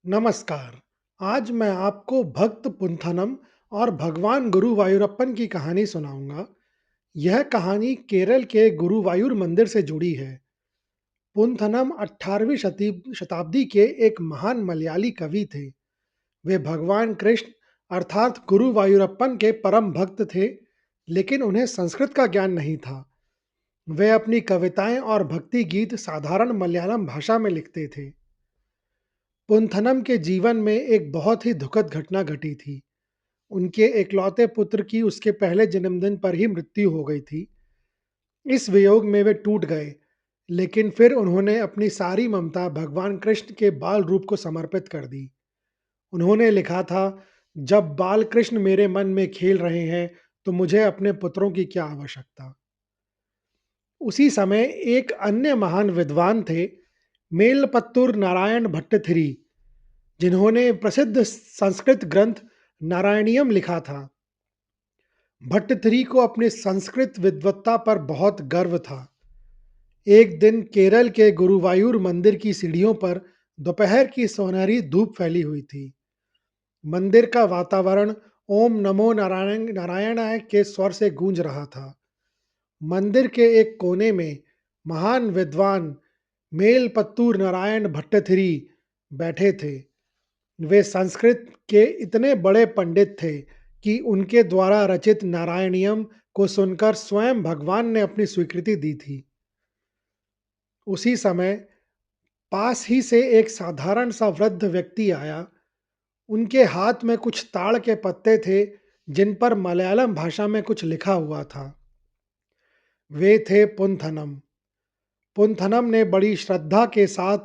नमस्कार। आज मैं आपको भक्त पुंथनम और भगवान गुरुवायूरप्पन की कहानी सुनाऊंगा। यह कहानी केरल के गुरुवायूर मंदिर से जुड़ी है। पुंथनम 18वीं शताब्दी के एक महान मलयाली कवि थे। वे भगवान कृष्ण अर्थात गुरुवायूरप्पन के परम भक्त थे, लेकिन उन्हें संस्कृत का ज्ञान नहीं था। वे अपनी कविताएं और भक्ति गीत साधारण मलयालम भाषा में लिखते थे। पुंथनम के जीवन में एक बहुत ही दुखद घटना घटी थी। उनके इकलौते पुत्र की उसके पहले जन्मदिन पर ही मृत्यु हो गई थी। इस वियोग में वे टूट गए, लेकिन फिर उन्होंने अपनी सारी ममता भगवान कृष्ण के बाल रूप को समर्पित कर दी। उन्होंने लिखा था, जब बाल कृष्ण मेरे मन में खेल रहे हैं, तो मुझे अपने पुत्रों की क्या आवश्यकता। उसी समय एक अन्य महान विद्वान थे, मेलपत्तुर नारायण भट्टथिरी, जिन्होंने प्रसिद्ध संस्कृत ग्रंथ नारायणीयम लिखा था। भट्टथिरी को अपनी संस्कृत विद्वत्ता पर बहुत गर्व था। एक दिन केरल के गुरुवायूर मंदिर की सीढ़ियों पर दोपहर की सुनहरी धूप फैली हुई थी। मंदिर का वातावरण ओम नमो नारायण नारायणाय के स्वर से गूंज रहा था। मंदिर के एक कोने में महान विद्वान मेलपत्तूर नारायण भट्टथिरी बैठे थे। वे संस्कृत के इतने बड़े पंडित थे कि उनके द्वारा रचित नारायणीयम को सुनकर स्वयं भगवान ने अपनी स्वीकृति दी थी। उसी समय पास ही से एक साधारण सा वृद्ध व्यक्ति आया। उनके हाथ में कुछ ताड़ के पत्ते थे, जिन पर मलयालम भाषा में कुछ लिखा हुआ था। वे थे पुंथनम। पुंथनम ने बड़ी श्रद्धा के साथ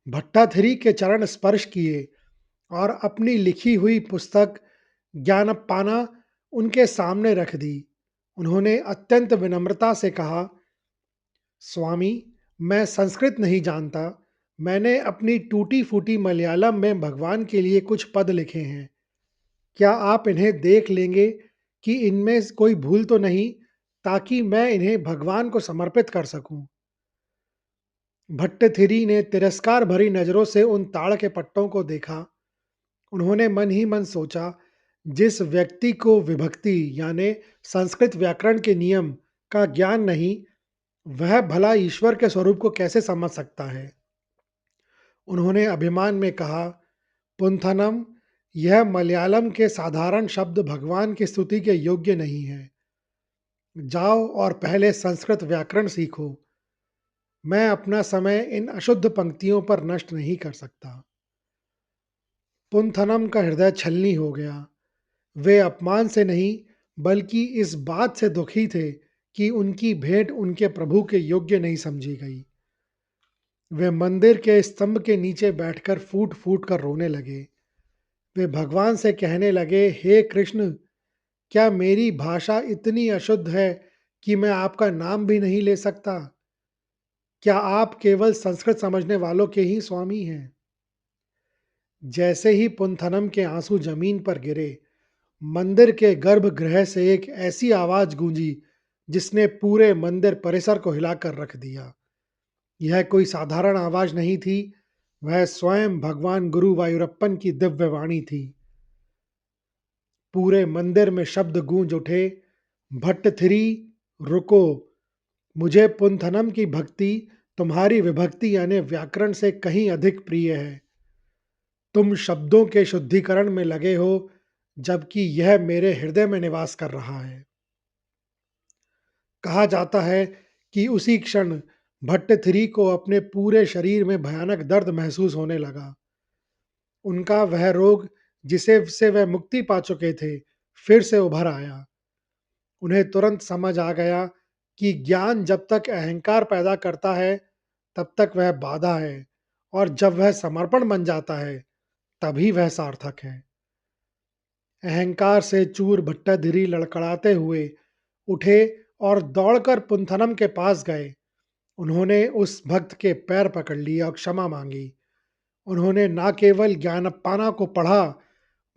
भट्टाथिरी के चरण स्पर्श किए और अपनी लिखी हुई पुस्तक ज्ञानप्पाना उनके सामने रख दी। उन्होंने अत्यंत विनम्रता से कहा, स्वामी, मैं संस्कृत नहीं जानता। मैंने अपनी टूटी फूटी मलयालम में भगवान के लिए कुछ पद लिखे हैं। क्या आप इन्हें देख लेंगे कि इनमें कोई भूल तो नहीं, ताकि मैं इन्हें भगवान को समर्पित कर सकूं। भट्टथिरी ने तिरस्कार भरी नजरों से उन ताड़ के पट्टों को देखा। उन्होंने मन ही मन सोचा, जिस व्यक्ति को विभक्ति यानी संस्कृत व्याकरण के नियम का ज्ञान नहीं, वह भला ईश्वर के स्वरूप को कैसे समझ सकता है। उन्होंने अभिमान में कहा, पुंथनम, यह मलयालम के साधारण शब्द भगवान की स्तुति के योग्य नहीं है। जाओ और पहले संस्कृत व्याकरण सीखो। मैं अपना समय इन अशुद्ध पंक्तियों पर नष्ट नहीं कर सकता। पुंथनम का हृदय छलनी हो गया। वे अपमान से नहीं, बल्कि इस बात से दुखी थे कि उनकी भेंट उनके प्रभु के योग्य नहीं समझी गई। वे मंदिर के स्तंभ के नीचे बैठकर फूट फूट कर रोने लगे। वे भगवान से कहने लगे, हे कृष्ण, क्या मेरी भाषा इतनी अशुद्ध है कि मैं आपका नाम भी नहीं ले सकता? क्या आप केवल संस्कृत समझने वालों के ही स्वामी हैं? जैसे ही पुंथनम के आंसू जमीन पर गिरे, मंदिर के गर्भगृह से एक ऐसी आवाज गूंजी जिसने पूरे मंदिर परिसर को हिलाकर रख दिया। यह कोई साधारण आवाज नहीं थी, वह स्वयं भगवान गुरुवायूरप्पन की दिव्य वाणी थी। पूरे मंदिर में शब्द गूंज उठे, भट्टथिरी, रुको। मुझे पुंथनम की भक्ति तुम्हारी विभक्ति यानी व्याकरण से कहीं अधिक प्रिय है। तुम शब्दों के शुद्धिकरण में लगे हो, जबकि यह मेरे हृदय में निवास कर रहा है। कहा जाता है कि उसी क्षण भट्टथिरी को अपने पूरे शरीर में भयानक दर्द महसूस होने लगा। उनका वह रोग जिसे से वह मुक्ति पा चुके थे, फिर से उभर आया। उन्हें तुरंत समझ आ गया कि ज्ञान जब तक अहंकार पैदा करता है, तब तक वह बाधा है, और जब वह समर्पण बन जाता है, तभी वह सार्थक है। अहंकार से चूर भट्टाधिरी लड़खड़ाते हुए उठे और दौड़कर पुंथनम के पास गए। उन्होंने उस भक्त के पैर पकड़ लिए और क्षमा मांगी। उन्होंने न केवल ज्ञानप्पाना को पढ़ा,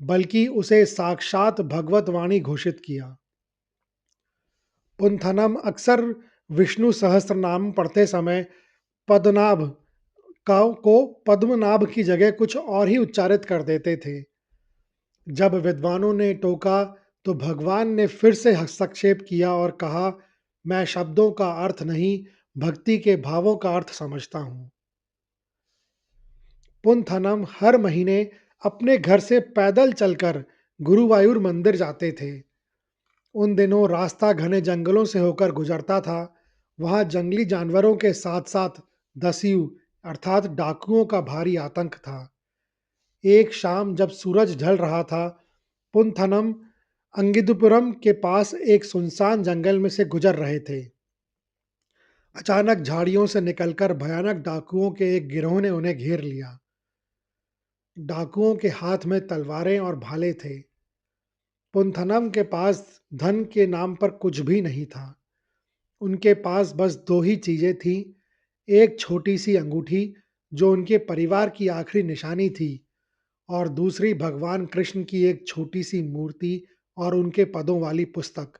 बल्कि उसे साक्षात भगवत वाणी घोषित किया। पुंथनम अक्सर विष्णु सहस्त्र नाम पढ़ते समय पद्मनाभ काव को पद्मनाभ की जगह कुछ और ही उच्चारित कर देते थे। जब विद्वानों ने टोका तो भगवान ने फिर से हस्तक्षेप किया और कहा, मैं शब्दों का अर्थ नहीं, भक्ति के भावों का अर्थ समझता हूँ। पुंथनम हर महीने अपने घर से पैदल चलकर गुरुवायूर मंदिर जाते थे। उन दिनों रास्ता घने जंगलों से होकर गुजरता था। वहां जंगली जानवरों के साथ साथ दस्यु अर्थात डाकुओं का भारी आतंक था। एक शाम जब सूरज ढल रहा था, पुंथनम अंगिदुपुरम के पास एक सुनसान जंगल में से गुजर रहे थे। अचानक झाड़ियों से निकलकर भयानक डाकुओं के एक गिरोह ने उन्हें घेर लिया। डाकुओं के हाथ में तलवारें और भाले थे। पुंथनम के पास धन के नाम पर कुछ भी नहीं था। उनके पास बस दो ही चीजें थी, एक छोटी सी अंगूठी जो उनके परिवार की आखिरी निशानी थी, और दूसरी भगवान कृष्ण की एक छोटी सी मूर्ति और उनके पदों वाली पुस्तक।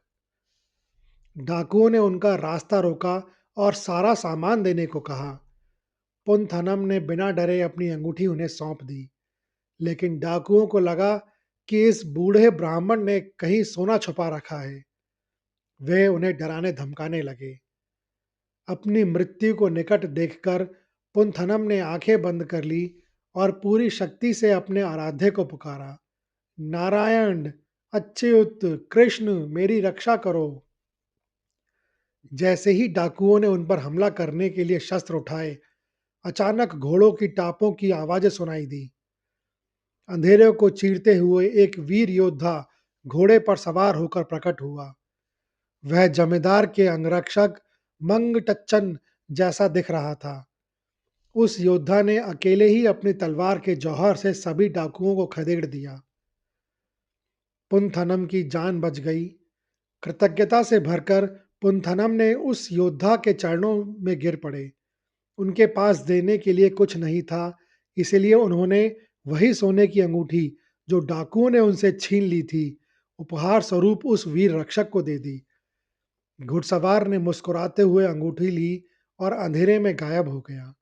डाकुओं ने उनका रास्ता रोका और सारा सामान देने को कहा। पुंथनम ने बिना डरे अपनी अंगूठी उन्हें सौंप दी, लेकिन डाकुओं को लगा कि इस बूढ़े ब्राह्मण ने कहीं सोना छुपा रखा है। वे उन्हें डराने धमकाने लगे। अपनी मृत्यु को निकट देखकर पुंथनम ने आंखें बंद कर ली और पूरी शक्ति से अपने आराध्य को पुकारा, नारायण, अच्युत, कृष्ण, मेरी रक्षा करो। जैसे ही डाकुओं ने उन पर हमला करने के लिए शस्त्र उठाए, अचानक घोड़ों की टापों की आवाजें सुनाई दी। अंधेरे को चीरते हुए एक वीर योद्धा घोड़े पर सवार होकर प्रकट हुआ। वह जमींदार के अंगरक्षक मंगटच्चन जैसा दिख रहा था। उस योद्धा ने अकेले ही अपनी तलवार के जौहर से सभी डाकुओं को खदेड़ दिया। पुंथनम की जान बच गई। कृतज्ञता से भरकर पुंथनम ने उस योद्धा के चरणों में गिर पड़े। उनके पास देने के लिए कुछ नहीं था, इसलिए उन्होंने वही सोने की अंगूठी जो डाकुओं ने उनसे छीन ली थी, उपहार स्वरूप उस वीर रक्षक को दे दी। घुड़सवार ने मुस्कुराते हुए अंगूठी ली और अंधेरे में गायब हो गया।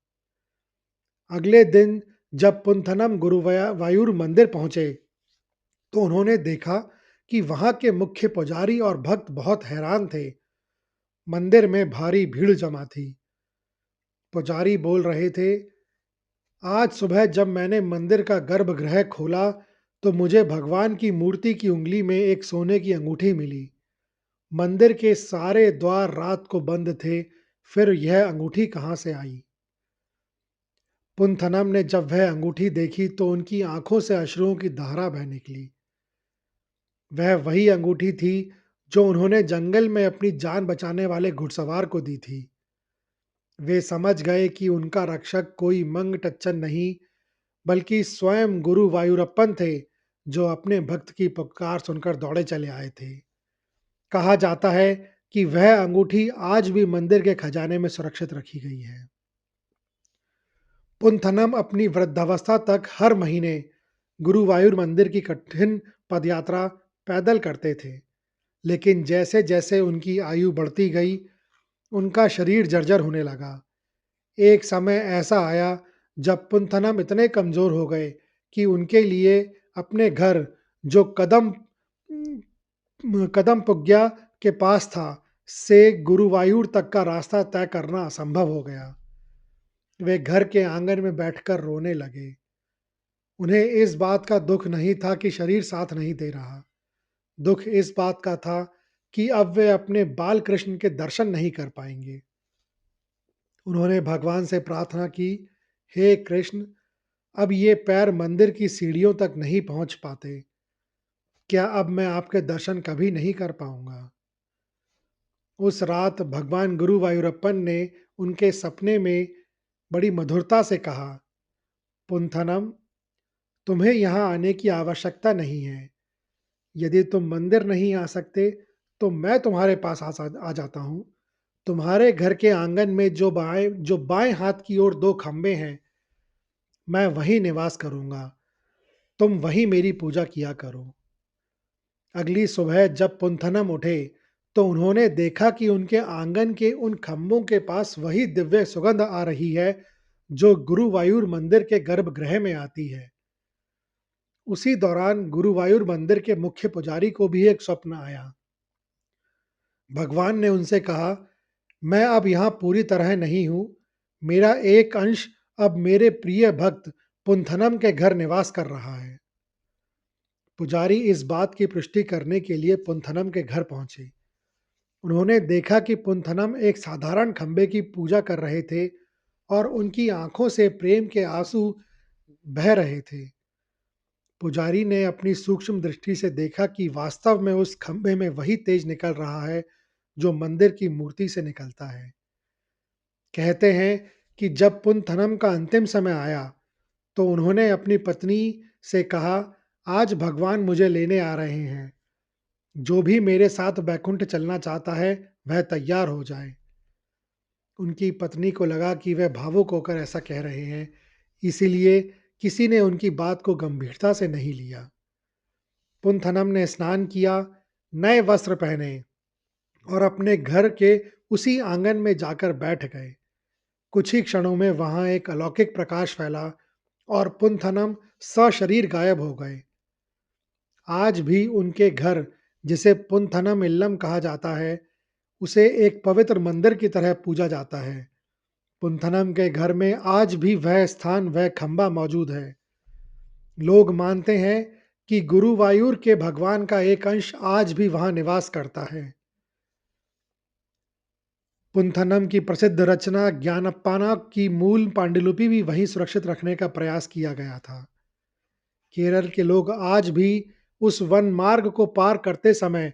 अगले दिन जब पुंथनम गुरुवायूर मंदिर पहुंचे तो उन्होंने देखा कि वहां के मुख्य पुजारी और भक्त बहुत हैरान थे। मंदिर में भारी भीड़ जमा थी। पुजारी बोल रहे थे, आज सुबह जब मैंने मंदिर का गर्भगृह खोला तो मुझे भगवान की मूर्ति की उंगली में एक सोने की अंगूठी मिली। मंदिर के सारे द्वार रात को बंद थे, फिर यह अंगूठी कहाँ से आई? पुंथनम ने जब वह अंगूठी देखी तो उनकी आंखों से अश्रुओं की धारा बह निकली। वह वही अंगूठी थी जो उन्होंने जंगल में अपनी जान बचाने वाले घुड़सवार को दी थी। वे समझ गए कि उनका रक्षक कोई मंगटच्चन नहीं, बल्कि स्वयं गुरु वायुरप्पन थे, जो अपने भक्त की पुकार सुनकर दौड़े चले आए थे। कहा जाता है कि वह अंगूठी आज भी मंदिर के खजाने में सुरक्षित रखी गई है। पुंथनम अपनी वृद्धावस्था तक हर महीने गुरुवायूर मंदिर की कठिन पदयात्रा पैदल करते थे, लेकिन जैसे जैसे उनकी आयु बढ़ती गई, उनका शरीर जर्जर होने लगा। एक समय ऐसा आया जब पुंथनम इतने कमजोर हो गए कि उनके लिए अपने घर, जो कदम पुग्या के पास था, से गुरुवायूर तक का रास्ता तय करना असंभव हो गया। वे घर के आंगन में बैठकर रोने लगे। उन्हें इस बात का दुख नहीं था कि शरीर साथ नहीं दे रहा। दुख इस बात का था कि अब वे अपने बाल कृष्ण के दर्शन नहीं कर पाएंगे। उन्होंने भगवान से प्रार्थना की, हे कृष्ण, अब ये पैर मंदिर की सीढ़ियों तक नहीं पहुंच पाते। क्या अब मैं आपके दर्शन कभी नहीं कर पाऊंगा? उस रात भगवान गुरु वायुरप्पन ने उनके सपने में बड़ी मधुरता से कहा, पुंथनम, तुम्हें यहाँ आने की आवश्यकता नहीं है। यदि तुम मंदिर नहीं आ सकते तो मैं तुम्हारे पास आ जाता हूँ। तुम्हारे घर के आंगन में जो बाएं हाथ की ओर दो खंबे हैं, मैं वहीं निवास करूंगा। तुम वहीं मेरी पूजा किया करो। अगली सुबह जब पुंथनम उठे तो उन्होंने देखा कि उनके आंगन के उन खंभों के पास वही दिव्य सुगंध आ रही है जो गुरुवायूर मंदिर के गर्भगृह में आती है। उसी दौरान गुरुवायूर मंदिर के मुख्य पुजारी को भी एक स्वप्न आया। भगवान ने उनसे कहा, मैं अब यहाँ पूरी तरह नहीं हूँ। मेरा एक अंश अब मेरे प्रिय भक्त पुंथनम के घर निवास कर रहा है। पुजारी इस बात की पुष्टि करने के लिए पुंथनम के घर पहुंचे। उन्होंने देखा कि पुंथनम एक साधारण खंबे की पूजा कर रहे थे और उनकी आंखों से प्रेम के आंसू बह रहे थे। पुजारी ने अपनी सूक्ष्म दृष्टि से देखा कि वास्तव में उस खंभे में वही तेज निकल रहा है जो मंदिर की मूर्ति से निकलता है। कहते हैं कि जब पुंथनम का अंतिम समय आया तो उन्होंने अपनी पत्नी से कहा, आज भगवान मुझे लेने आ रहे हैं। जो भी मेरे साथ बैकुंठ चलना चाहता है वह तैयार हो जाए। उनकी पत्नी को लगा कि वह भावुक होकर ऐसा कह रहे हैं, इसीलिए किसी ने उनकी बात को गंभीरता से नहीं लिया। पुंथनम ने स्नान किया, नए वस्त्र पहने और अपने घर के उसी आंगन में जाकर बैठ गए। कुछ ही क्षणों में वहां एक अलौकिक प्रकाश फैला और पुंथनम सशरीर गायब हो गए। आज भी उनके घर, जिसे पुंथनम इल्लम कहा जाता है, उसे एक पवित्र मंदिर की तरह पूजा जाता है। पुंथनम के घर में आज भी वह स्थान, वह खंबा मौजूद है। लोग मानते हैं कि गुरुवायूर के भगवान का एक अंश आज भी वहां निवास करता है। पुंथनम की प्रसिद्ध रचना ज्ञानप्पाना की मूल पांडुलिपि भी वहीं सुरक्षित रखने का प्रयास किया गया था। केरल के लोग आज भी उस वन मार्ग को पार करते समय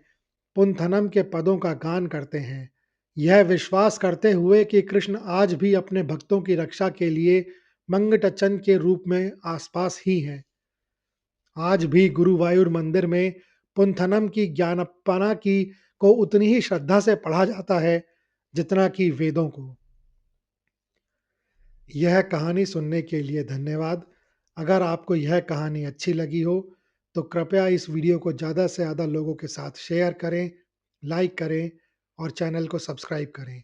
पुंथनम के पदों का गान करते हैं, यह विश्वास करते हुए कि कृष्ण आज भी अपने भक्तों की रक्षा के लिए मंगटचन के रूप में आसपास ही हैं। आज भी गुरुवायूर मंदिर में पुंथनम की ज्ञानप्पाना की को उतनी ही श्रद्धा से पढ़ा जाता है जितना कि वेदों को। यह कहानी सुनने के लिए धन्यवाद। अगर आपको यह कहानी अच्छी लगी हो तो कृपया इस वीडियो को ज़्यादा से ज़्यादा लोगों के साथ शेयर करें, लाइक करें और चैनल को सब्सक्राइब करें।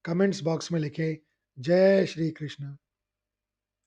कमेंट्स बॉक्स में लिखें, जय श्री कृष्ण।